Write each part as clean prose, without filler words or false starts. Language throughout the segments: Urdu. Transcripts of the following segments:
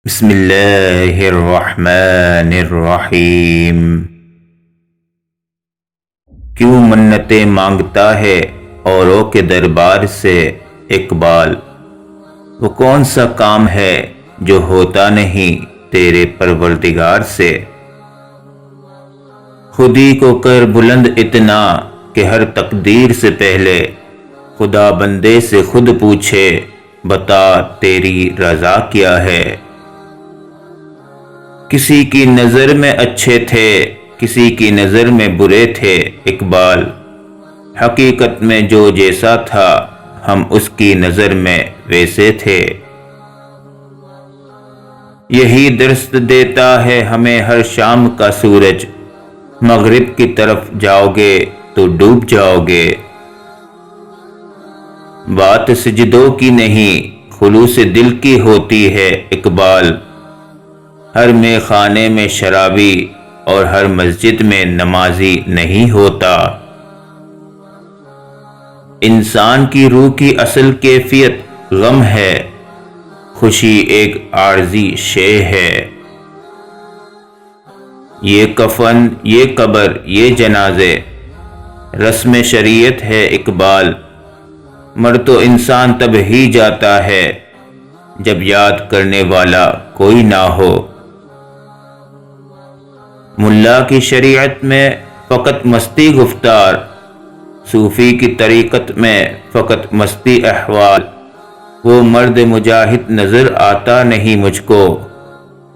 بسم اللہ الرحمن الرحیم۔ کیوں منتیں مانگتا ہے اوروں کے دربار سے اقبال؟ وہ کون سا کام ہے جو ہوتا نہیں تیرے پروردگار سے؟ خودی کو کر بلند اتنا کہ ہر تقدیر سے پہلے خدا بندے سے خود پوچھے، بتا تیری رضا کیا ہے؟ کسی کی نظر میں اچھے تھے، کسی کی نظر میں برے تھے اقبال، حقیقت میں جو جیسا تھا ہم اس کی نظر میں ویسے تھے۔ یہی درس دیتا ہے ہمیں ہر شام کا سورج، مغرب کی طرف جاؤ گے تو ڈوب جاؤ گے۔ بات سجدوں کی نہیں خلوص دل کی ہوتی ہے اقبال، ہر میخانے خانے میں شرابی اور ہر مسجد میں نمازی نہیں ہوتا۔ انسان کی روح کی اصل کیفیت غم ہے، خوشی ایک عارضی شے ہے۔ یہ کفن، یہ قبر، یہ جنازے رسم شریعت ہے اقبال، مر تو انسان تب ہی جاتا ہے جب یاد کرنے والا کوئی نہ ہو۔ ملا کی شریعت میں فقط مستی گفتار، صوفی کی طریقت میں فقط مستی احوال۔ وہ مرد مجاہد نظر آتا نہیں مجھ کو،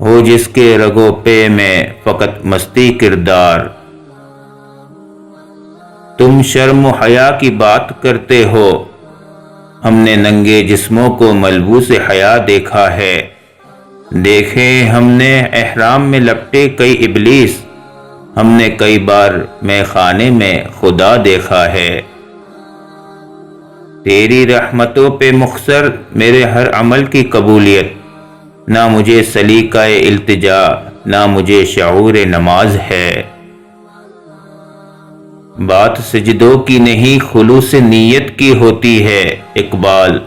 ہو جس کے رگو پے میں فقط مستی کردار۔ تم شرم و حیا کی بات کرتے ہو، ہم نے ننگے جسموں کو ملبوس حیا دیکھا ہے۔ دیکھے ہم نے احرام میں لپٹے کئی ابلیس، ہم نے کئی بار میخانے خانے میں خدا دیکھا ہے۔ تیری رحمتوں پہ مختصر میرے ہر عمل کی قبولیت، نہ مجھے سلیقہ التجا نہ مجھے شعور نماز ہے۔ بات سجدوں کی نہیں خلوص نیت کی ہوتی ہے اقبال،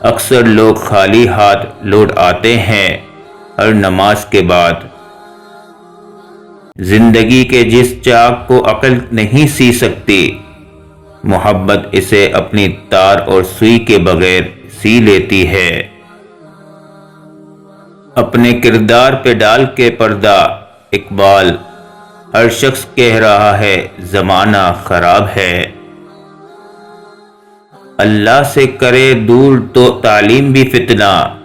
اکثر لوگ خالی ہاتھ لوٹ آتے ہیں ہر نماز کے بعد۔ زندگی کے جس چاک کو عقل نہیں سی سکتی، محبت اسے اپنی تار اور سوئی کے بغیر سی لیتی ہے۔ اپنے کردار پہ ڈال کے پردہ اقبال، ہر شخص کہہ رہا ہے زمانہ خراب ہے۔ اللہ سے کرے دور تو تعلیم بھی فتنہ،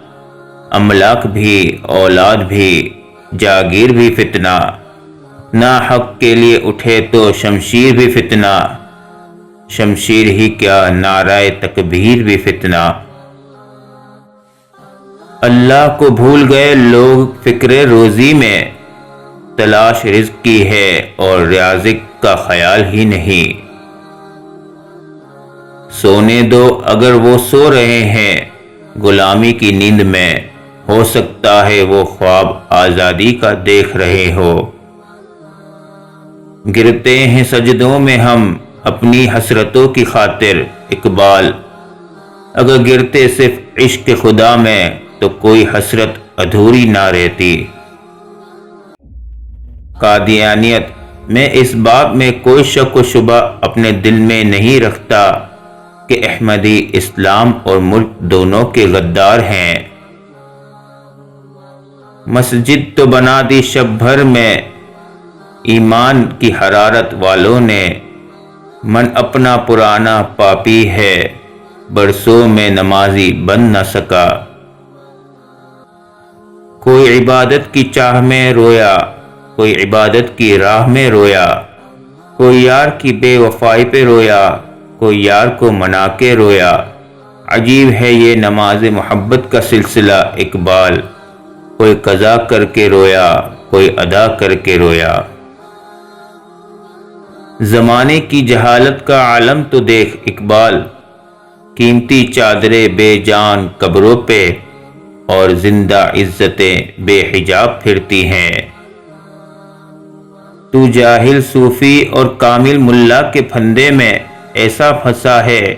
املاک بھی اولاد بھی جاگیر بھی فتنہ، نہ حق کے لیے اٹھے تو شمشیر بھی فتنہ، شمشیر ہی کیا نعرہ تکبیر بھی فتنہ۔ اللہ کو بھول گئے لوگ فکر روزی میں، تلاش رزق کی ہے اور رازق کا خیال ہی نہیں۔ سونے دو اگر وہ سو رہے ہیں غلامی کی نیند میں، ہو سکتا ہے وہ خواب آزادی کا دیکھ رہے ہو۔ گرتے ہیں سجدوں میں ہم اپنی حسرتوں کی خاطر اقبال، اگر گرتے صرف عشق خدا میں تو کوئی حسرت ادھوری نہ رہتی۔ قادیانیت میں اس باب میں کوئی شک و شبہ اپنے دل میں نہیں رکھتا کہ احمدی اسلام اور ملک دونوں کے غدار ہیں۔ مسجد تو بنا دی شب بھر میں ایمان کی حرارت والوں نے، من اپنا پرانا پاپی ہے برسوں میں نمازی بن نہ سکا۔ کوئی عبادت کی چاہ میں رویا، کوئی عبادت کی راہ میں رویا، کوئی یار کی بے وفائی پہ رویا، کوئی یار کو منا کے رویا۔ عجیب ہے یہ نماز محبت کا سلسلہ اقبال، کوئی قضا کر کے رویا کوئی ادا کر کے رویا۔ زمانے کی جہالت کا عالم تو دیکھ اقبال، قیمتی چادریں بے جان قبروں پہ اور زندہ عزتیں بے حجاب پھرتی ہیں۔ تو جاہل صوفی اور کامل ملا کے پھندے میں ایسا پھنسا ہے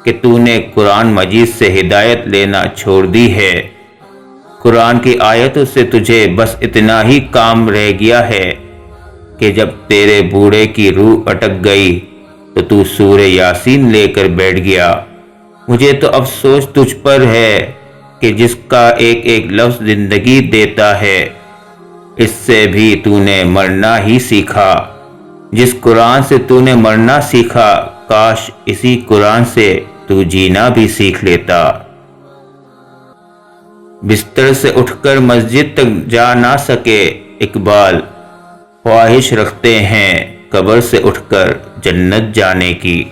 کہ تو نے قرآن مجید سے ہدایت لینا چھوڑ دی ہے۔ قرآن کی آیتوں سے تجھے بس اتنا ہی کام رہ گیا ہے کہ جب تیرے بوڑھے کی روح اٹک گئی تو سورہ یاسین لے کر بیٹھ گیا۔ مجھے تو افسوس تجھ پر ہے کہ جس کا ایک ایک لفظ زندگی دیتا ہے، اس سے بھی تو نے مرنا ہی سیکھا۔ جس قرآن سے تو نے مرنا سیکھا، کاش اسی قرآن سے تو جینا بھی سیکھ لیتا۔ بستر سے اٹھ کر مسجد تک جا نہ سکے اقبال، خواہش رکھتے ہیں قبر سے اٹھ کر جنت جانے کی۔